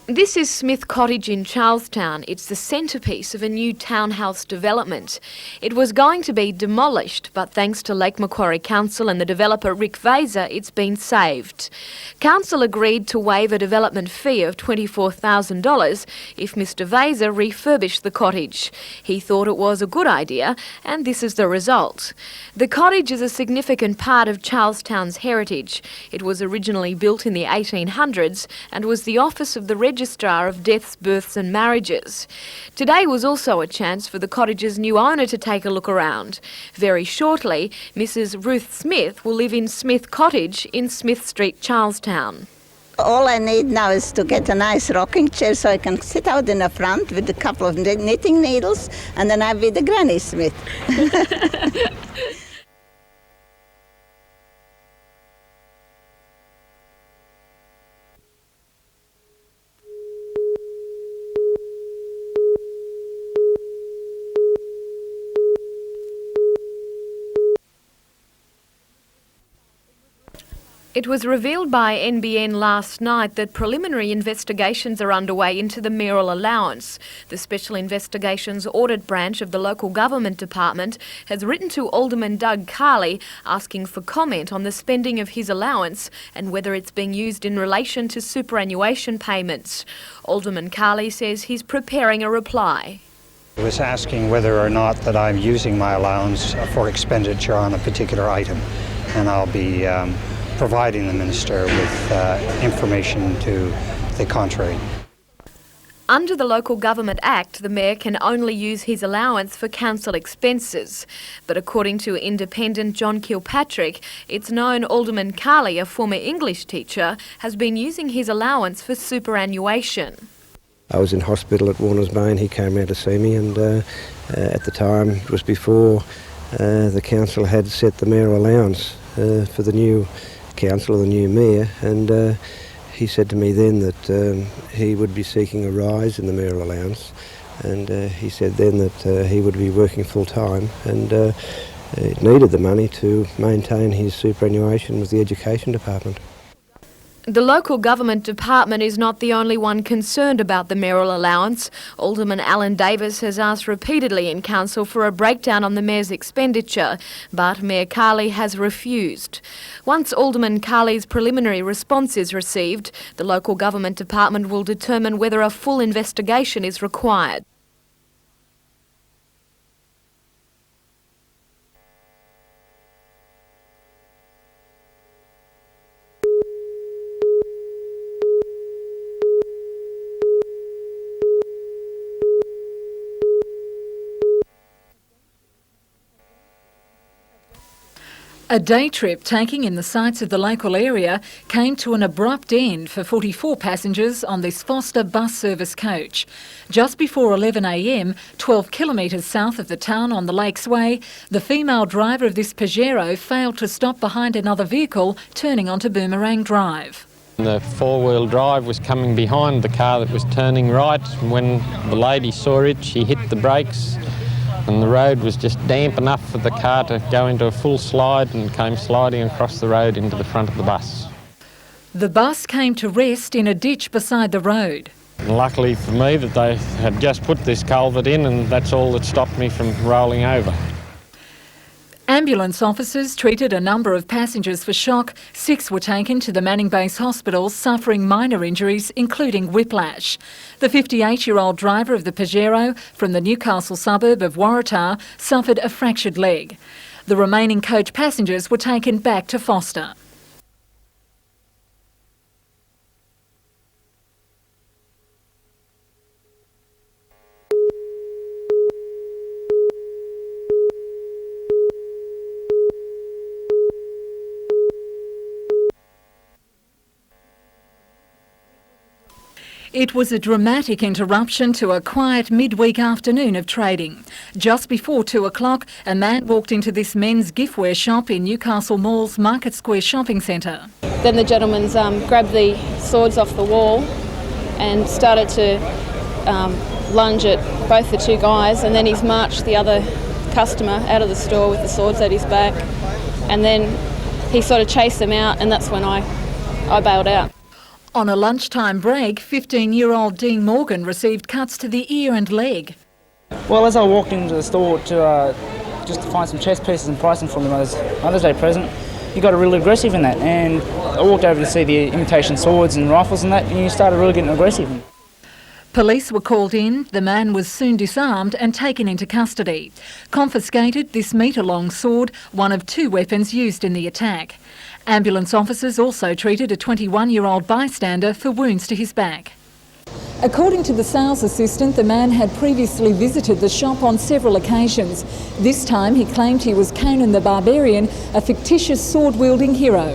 This is Smith Cottage in Charlestown. It's the centrepiece of a new townhouse development. It was going to be demolished, but thanks to Lake Macquarie Council and the developer Rick Vaser, it's been saved. Council agreed to waive a development fee of $24,000 if Mr Vaser refurbished the cottage. He thought it was a good idea, and this is the result. The cottage is a significant part of Charlestown's heritage. It was originally built in the 1800s and was the office of the Registrar of Deaths, Births and Marriages. Today was also a chance for the cottage's new owner to take a look around. Very shortly, Mrs Ruth Smith will live in Smith Cottage in Smith Street, Charlestown. All I need now is to get a nice rocking chair so I can sit out in the front with a couple of knitting needles, and then I'll be the Granny Smith. It was revealed by NBN last night that preliminary investigations are underway into the mayoral allowance. The Special Investigations Audit Branch of the Local Government Department has written to Alderman Doug Carley asking for comment on the spending of his allowance and whether it's being used in relation to superannuation payments. Alderman Carley says he's preparing a reply. I was asking whether or not that I'm using my allowance for expenditure on a particular item, and I'll be providing the Minister with information to the contrary. Under the Local Government Act, the Mayor can only use his allowance for council expenses. But according to independent John Kilpatrick, it's known Alderman Carley, a former English teacher, has been using his allowance for superannuation. I was in hospital at Warners Bay and he came out to see me, and at the time, it was before the council had set the mayoral allowance for the new council or the new mayor, and he said to me then that he would be seeking a rise in the mayoral allowance, and he said then that he would be working full time and needed the money to maintain his superannuation with the Education Department. The Local Government Department is not the only one concerned about the mayoral allowance. Alderman Alan Davis has asked repeatedly in Council for a breakdown on the Mayor's expenditure, but Mayor Carley has refused. Once Alderman Carley's preliminary response is received, the Local Government Department will determine whether a full investigation is required. A day trip taking in the sights of the local area came to an abrupt end for 44 passengers on this Foster bus service coach. Just before 11 a.m, 12 kilometres south of the town on the Lakes Way, the female driver of this Pajero failed to stop behind another vehicle turning onto Boomerang Drive. The four-wheel drive was coming behind the car that was turning right. When the lady saw it, she hit the brakes, and the road was just damp enough for the car to go into a full slide and came sliding across the road into the front of the bus. The bus came to rest in a ditch beside the road. And luckily for me that they had just put this culvert in, and that's all that stopped me from rolling over. Ambulance officers treated a number of passengers for shock. 6 were taken to the Manning Base Hospital suffering minor injuries, including whiplash. The 58-year-old driver of the Pajero from the Newcastle suburb of Waratah suffered a fractured leg. The remaining coach passengers were taken back to Foster. It was a dramatic interruption to a quiet midweek afternoon of trading. Just before 2 o'clock, a man walked into this men's giftware shop in Newcastle Mall's Market Square shopping centre. Then the gentleman's grabbed the swords off the wall and started to lunge at both the two guys, and then he's marched the other customer out of the store with the swords at his back, and then he sort of chased them out, and that's when I bailed out. On a lunchtime break, 15-year-old Dean Morgan received cuts to the ear and leg. Well, as I walked into the store to just to find some chess pieces and pricing for my Mother's Day present, he got really aggressive in that, and I walked over to see the imitation swords and rifles and that, and he started really getting aggressive. Police were called in, the man was soon disarmed and taken into custody. Confiscated this metre-long sword, one of 2 weapons used in the attack. Ambulance officers also treated a 21-year-old bystander for wounds to his back. According to the sales assistant, the man had previously visited the shop on several occasions. This time he claimed he was Conan the Barbarian, a fictitious sword-wielding hero.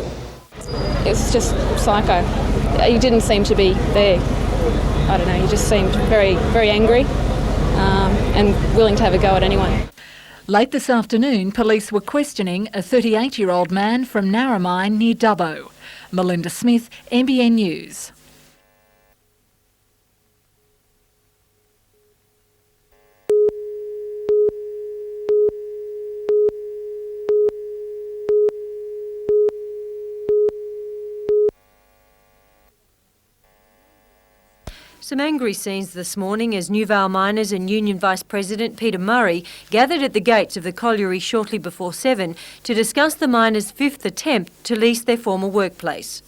It was just psycho. He didn't seem to be there. I don't know, he just seemed very, very angry and willing to have a go at anyone. Late this afternoon, police were questioning a 38-year-old man from Narromine near Dubbo. Melinda Smith, NBN News. Some angry scenes this morning as New Vale miners and Union Vice President Peter Murray gathered at the gates of the colliery shortly before 7 to discuss the miners' 5th attempt to lease their former workplace.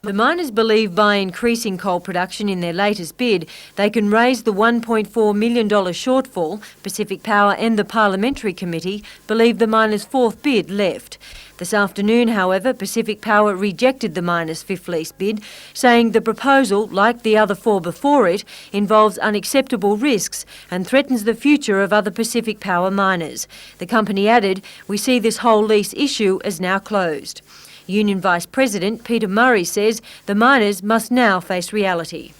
The miners believe by increasing coal production in their latest bid, they can raise the $1.4 million shortfall. Pacific Power and the Parliamentary Committee believe the miners' 4th bid left. This afternoon, however, Pacific Power rejected the miners' 5th lease bid, saying the proposal, like the other 4 before it, involves unacceptable risks and threatens the future of other Pacific Power miners. The company added, "We see this whole lease issue as now closed." Union Vice President Peter Murray says the miners must now face reality.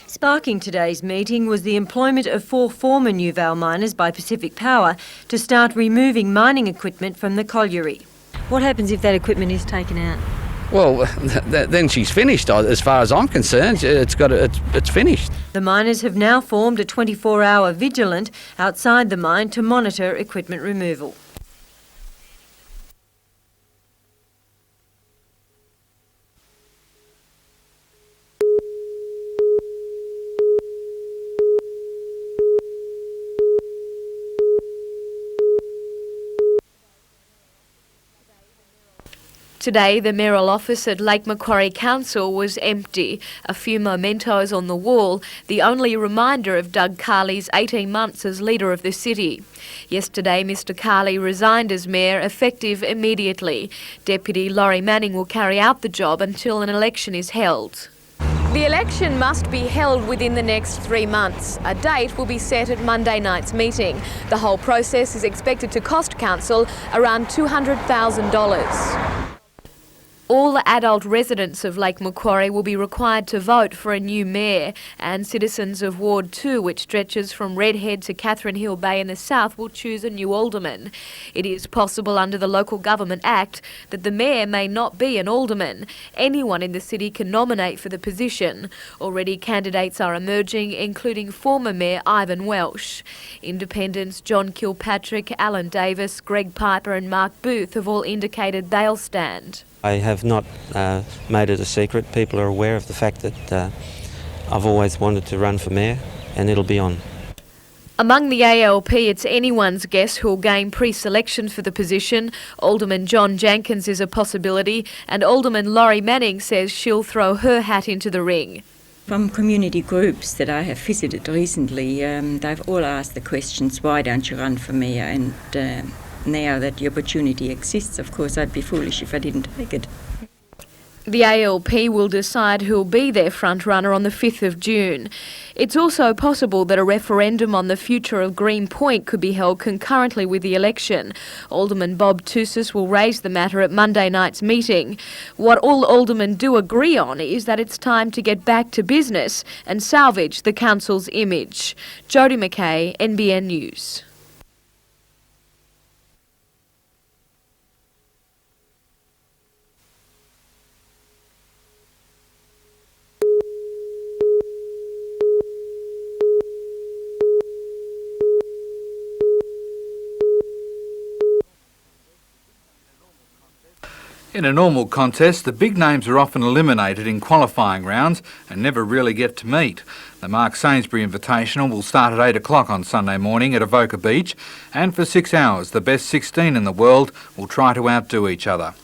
Sparking today's meeting was the employment of 4 former New Vale miners by Pacific Power to start removing mining equipment from the colliery. What happens if that equipment is taken out? Well, then she's finished. As far as I'm concerned, it's finished. The miners have now formed a 24-hour vigilant outside the mine to monitor equipment removal. Today, the mayoral office at Lake Macquarie Council was empty. A few mementos on the wall, the only reminder of Doug Carley's 18 months as leader of the city. Yesterday, Mr Carley resigned as mayor, effective immediately. Deputy Laurie Manning will carry out the job until an election is held. The election must be held within the next 3 months. A date will be set at Monday night's meeting. The whole process is expected to cost council around $200,000. All adult residents of Lake Macquarie will be required to vote for a new mayor, and citizens of Ward 2, which stretches from Redhead to Catherine Hill Bay in the south, will choose a new alderman. It is possible under the Local Government Act that the mayor may not be an alderman. Anyone in the city can nominate for the position. Already candidates are emerging, including former Mayor Ivan Welsh. Independents John Kilpatrick, Alan Davis, Greg Piper and Mark Booth have all indicated they'll stand. I have not made it a secret. People are aware of the fact that I've always wanted to run for mayor, and it'll be on. Among the ALP, it's anyone's guess who'll gain pre-selection for the position. Alderman John Jenkins is a possibility, and Alderman Laurie Manning says she'll throw her hat into the ring. From community groups that I have visited recently, they've all asked the questions, why don't you run for mayor? And now that the opportunity exists, of course, I'd be foolish if I didn't take it. The ALP will decide who'll be their frontrunner on the 5th of June. It's also possible that a referendum on the future of Green Point could be held concurrently with the election. Alderman Bob Tussis will raise the matter at Monday night's meeting. What all aldermen do agree on is that it's time to get back to business and salvage the council's image. Jodie McKay, NBN News. In a normal contest, the big names are often eliminated in qualifying rounds and never really get to meet. The Mark Sainsbury Invitational will start at 8 o'clock on Sunday morning at Avoca Beach, and for 6 hours the best 16 in the world will try to outdo each other.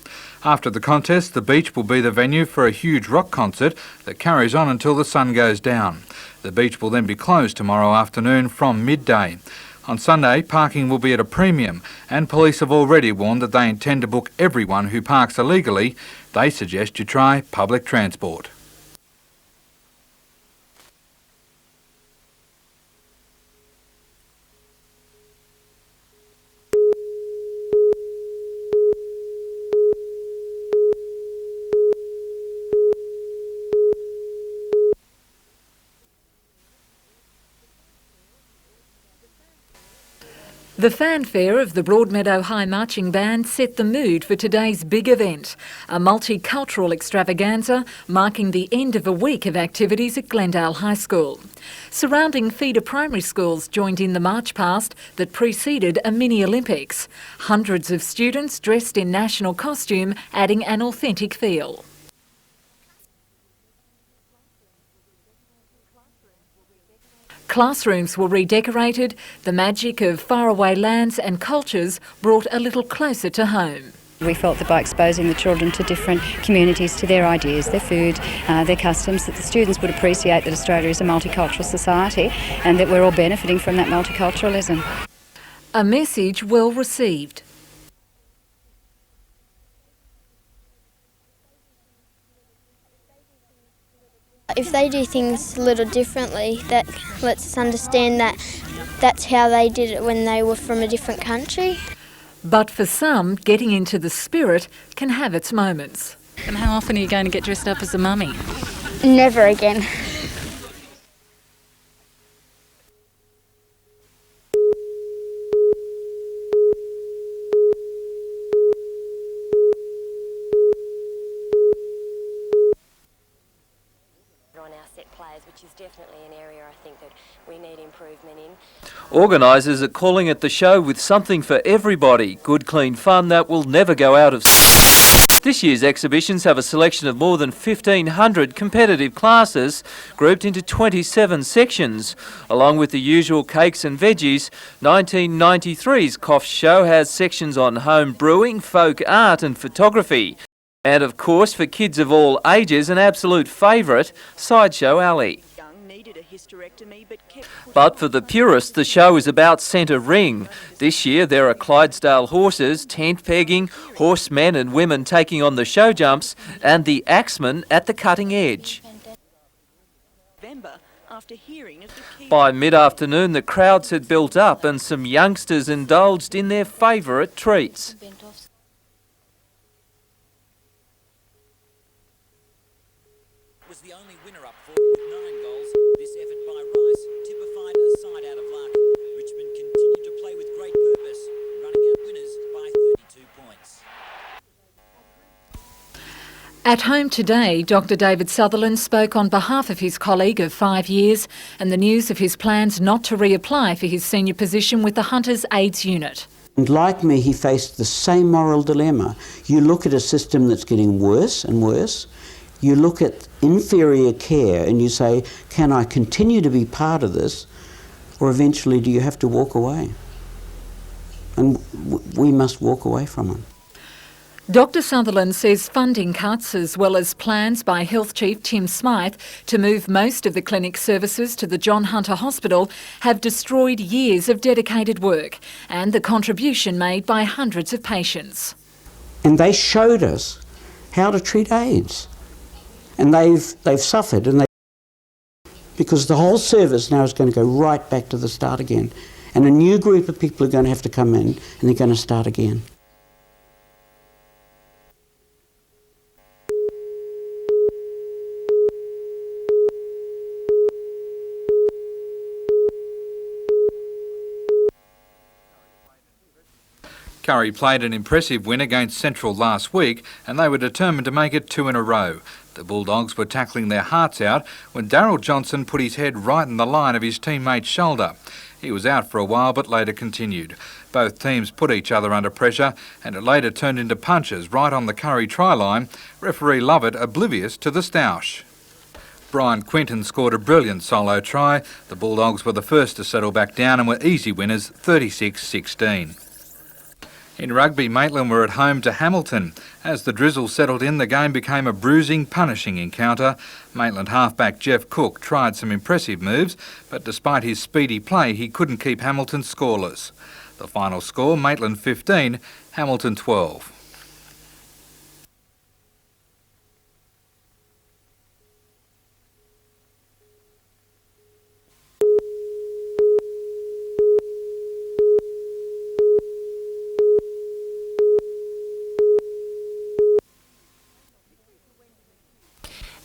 After the contest, the beach will be the venue for a huge rock concert that carries on until the sun goes down. The beach will then be closed tomorrow afternoon from midday. On Sunday, parking will be at a premium, and police have already warned that they intend to book everyone who parks illegally. They suggest you try public transport. The fanfare of the Broadmeadow High Marching Band set the mood for today's big event, a multicultural extravaganza marking the end of a week of activities at Glendale High School. Surrounding feeder primary schools joined in the march past that preceded a mini-Olympics. Hundreds of students dressed in national costume, adding an authentic feel. Classrooms were redecorated, the magic of faraway lands and cultures brought a little closer to home. We felt that by exposing the children to different communities, to their ideas, their food, their customs, that the students would appreciate that Australia is a multicultural society and that we're all benefiting from that multiculturalism. A message well received. If they do things a little differently, that lets us understand that that's how they did it when they were from a different country. But for some, getting into the spirit can have its moments. And how often are you going to get dressed up as a mummy? Never again. Which is definitely an area I think that we need improvement in. Organisers are calling it the show with something for everybody, good clean fun that will never go out of. This year's exhibitions have a selection of more than 1,500 competitive classes grouped into 27 sections. Along with the usual cakes and veggies, 1993's Coffs Show has sections on home brewing, folk art and photography. And of course, for kids of all ages, an absolute favourite, Sideshow Alley. But for the purists, the show is about centre ring. This year there are Clydesdale horses, tent pegging, horsemen and women taking on the show jumps, and the axemen at the cutting edge. By mid-afternoon, the crowds had built up and some youngsters indulged in their favourite treats. Was the only winner up for with 9 goals. This effort by Rice typified a side out of luck. Richmond continued to play with great purpose, running out winners by 32 points. At home today, Dr. David Sutherland spoke on behalf of his colleague of 5 years and the news of his plans not to reapply for his senior position with the Hunters AIDS Unit. And like me, he faced the same moral dilemma. You look at a system that's getting worse and worse. You look at inferior care and you say, can I continue to be part of this, or eventually do you have to walk away? And we must walk away from it. Dr. Sutherland says funding cuts, as well as plans by Health Chief Tim Smythe to move most of the clinic services to the John Hunter Hospital, have destroyed years of dedicated work and the contribution made by hundreds of patients. And they showed us how to treat AIDS. And they've suffered, because the whole service now is going to go right back to the start again. And a new group of people are going to have to come in, and they're going to start again. Curry played an impressive win against Central last week, and they were determined to make it 2 in a row. The Bulldogs were tackling their hearts out when Daryl Johnson put his head right in the line of his teammate's shoulder. He was out for a while but later continued. Both teams put each other under pressure, and it later turned into punches right on the Curry try line, referee Lovett oblivious to the stoush. Brian Quinton scored a brilliant solo try. The Bulldogs were the first to settle back down and were easy winners 36-16. In rugby, Maitland were at home to Hamilton. As the drizzle settled in, the game became a bruising, punishing encounter. Maitland halfback Jeff Cook tried some impressive moves, but despite his speedy play, he couldn't keep Hamilton scoreless. The final score, Maitland 15, Hamilton 12.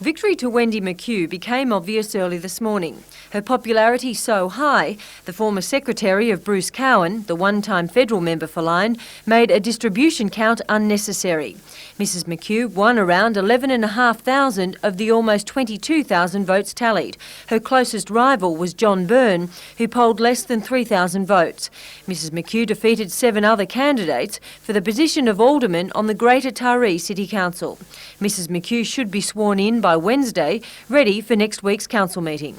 Victory to Wendy McHugh became obvious early this morning. Her popularity so high, the former secretary of Bruce Cowan, the one-time federal member for Lyne, made a distribution count unnecessary. Mrs McHugh won around 11,500 of the almost 22,000 votes tallied. Her closest rival was John Byrne, who polled less than 3,000 votes. Mrs McHugh defeated 7 other candidates for the position of alderman on the Greater Taree City Council. Mrs McHugh should be sworn in by Wednesday, ready for next week's council meeting.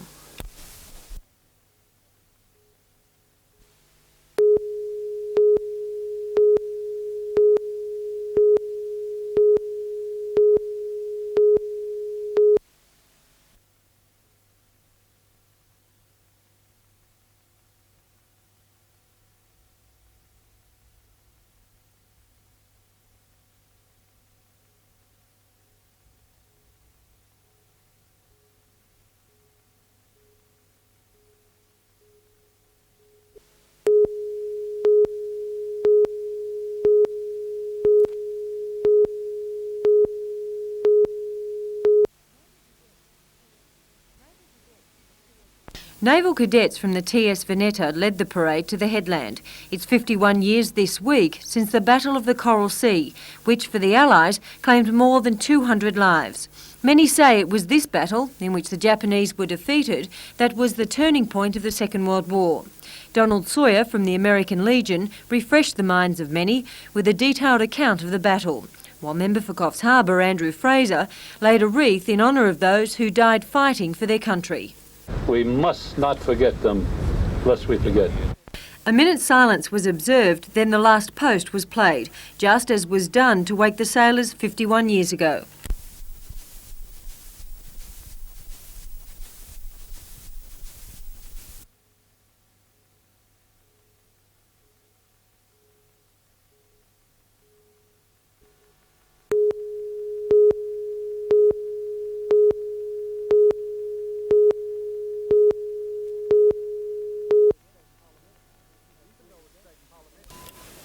Naval cadets from the TS Veneta led the parade to the headland. It's 51 years this week since the Battle of the Coral Sea, which for the Allies claimed more than 200 lives. Many say it was this battle, in which the Japanese were defeated, that was the turning point of the Second World War. Donald Sawyer from the American Legion refreshed the minds of many with a detailed account of the battle, while member for Coffs Harbour Andrew Fraser laid a wreath in honour of those who died fighting for their country. We must not forget them, lest we forget. A minute's silence was observed, then the last post was played, just as was done to wake the sailors 51 years ago.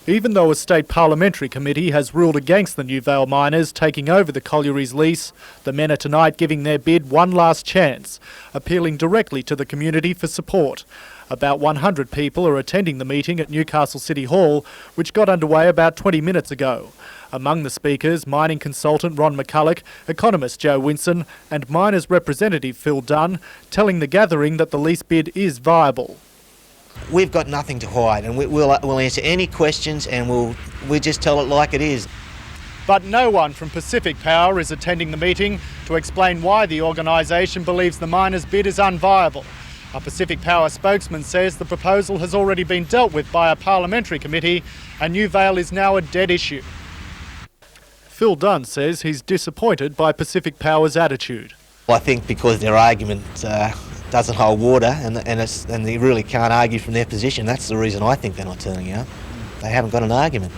Even though a state parliamentary committee has ruled against the New Vale miners taking over the colliery's lease, the men are tonight giving their bid one last chance, appealing directly to the community for support. About 100 people are attending the meeting at Newcastle City Hall, which got underway about 20 minutes ago. Among the speakers, mining consultant Ron McCulloch, economist Joe Winson and miners representative Phil Dunn, telling the gathering that the lease bid is viable. We've got nothing to hide, and we'll answer any questions, and we'll just tell it like it is. But no one from Pacific Power is attending the meeting to explain why the organisation believes the miners' bid is unviable. A Pacific Power spokesman says the proposal has already been dealt with by a parliamentary committee, and New Vale is now a dead issue. Phil Dunn says he's disappointed by Pacific Power's attitude. I think because their argument doesn't hold water and they really can't argue from their position, that's the reason I think they're not turning out. They haven't got an argument.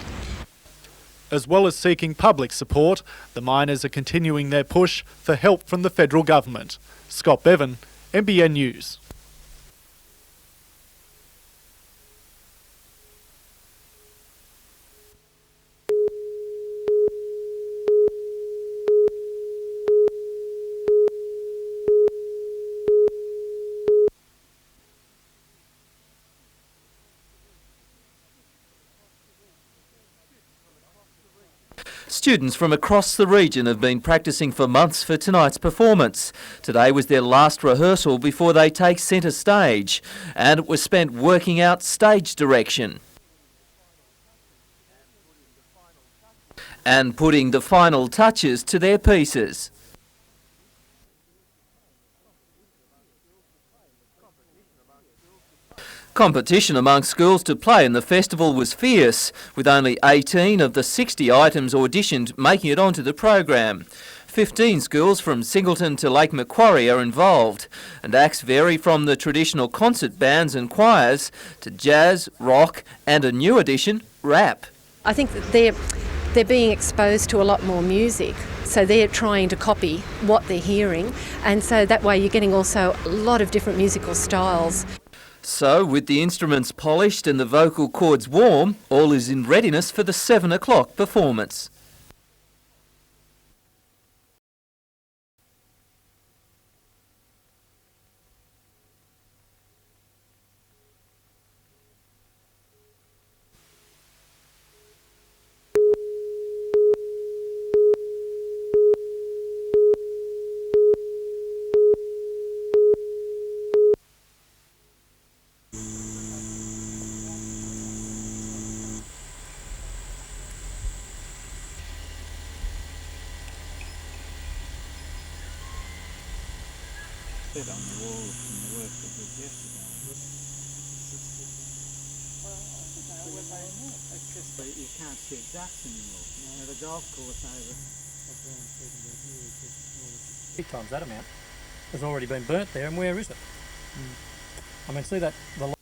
As well as seeking public support, the miners are continuing their push for help from the federal government. Scott Bevan, NBN News. Students from across the region have been practising for months for tonight's performance. Today was their last rehearsal before they take centre stage, and it was spent working out stage direction and putting the final touches to their pieces. Competition among schools to play in the festival was fierce, with only 18 of the 60 items auditioned making it onto the program. 15 schools from Singleton to Lake Macquarie are involved, and acts vary from the traditional concert bands and choirs to jazz, rock and a new addition, rap. I think that they're being exposed to a lot more music, so they're trying to copy what they're hearing, and so that way you're getting also a lot of different musical styles. So, with the instruments polished and the vocal cords warm, all is in readiness for the 7 o'clock performance. On the wall from the work that did yesterday. It's just that you can't see ducks anymore. No. The golf course over. Big times that amount has already been burnt there, and where is it? I mean, see that the.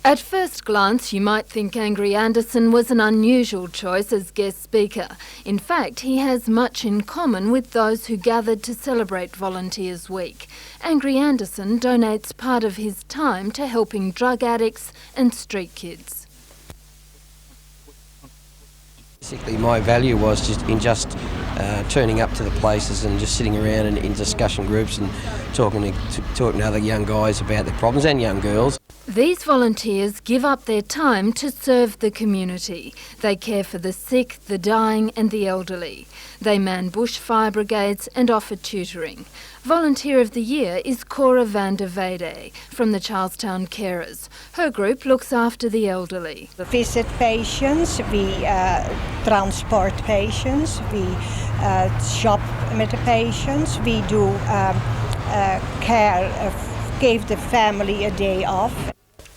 At first glance, you might think Angry Anderson was an unusual choice as guest speaker. In fact, he has much in common with those who gathered to celebrate Volunteers Week. Angry Anderson donates part of his time to helping drug addicts and street kids. Basically, my value was just turning up to the places and just sitting around in discussion groups and talking to other young guys about their problems and young girls. These volunteers give up their time to serve the community. They care for the sick, the dying and the elderly. They man bushfire brigades and offer tutoring. Volunteer of the Year is Cora van der Weyde from the Charlestown Carers. Her group looks after the elderly. We visit patients, we transport patients, we shop with the patients, we do care, give the family a day off.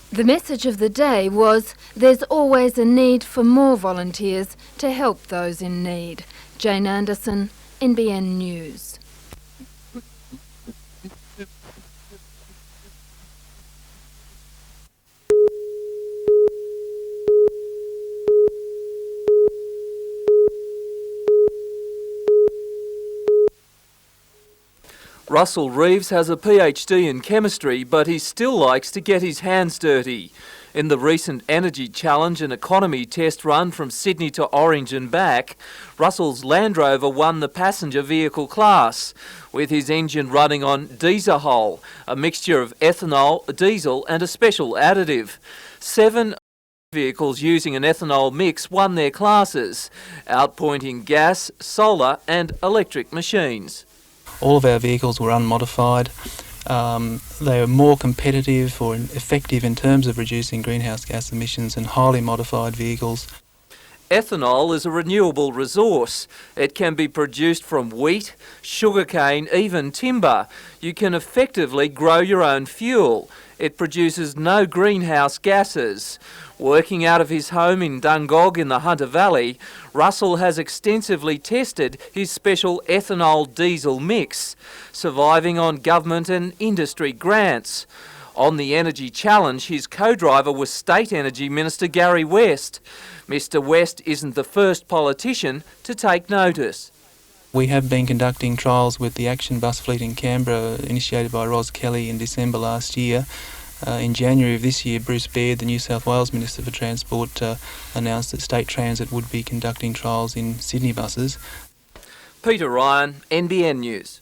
The message of the day was, there's always a need for more volunteers to help those in need. Jane Anderson, NBN News. Russell Reeves has a PhD in chemistry, but he still likes to get his hands dirty. In the recent energy challenge and economy test run from Sydney to Orange and back, Russell's Land Rover won the passenger vehicle class, with his engine running on Diesel, a mixture of ethanol, diesel and a special additive. 7 vehicles using an ethanol mix won their classes, outpointing gas, solar and electric machines. All of our vehicles were unmodified. They were more competitive or effective in terms of reducing greenhouse gas emissions than highly modified vehicles. Ethanol is a renewable resource. It can be produced from wheat, sugarcane, even timber. You can effectively grow your own fuel. It produces no greenhouse gases. Working out of his home in Dungog in the Hunter Valley, Russell has extensively tested his special ethanol diesel mix, surviving on government and industry grants. On the energy challenge, his co-driver was State Energy Minister Gary West. Mr West isn't the first politician to take notice. We have been conducting trials with the Action Bus Fleet in Canberra, initiated by Ros Kelly in December last year. In January of this year, Bruce Baird, the New South Wales Minister for Transport, announced that State Transit would be conducting trials in Sydney buses. Peter Ryan, NBN News.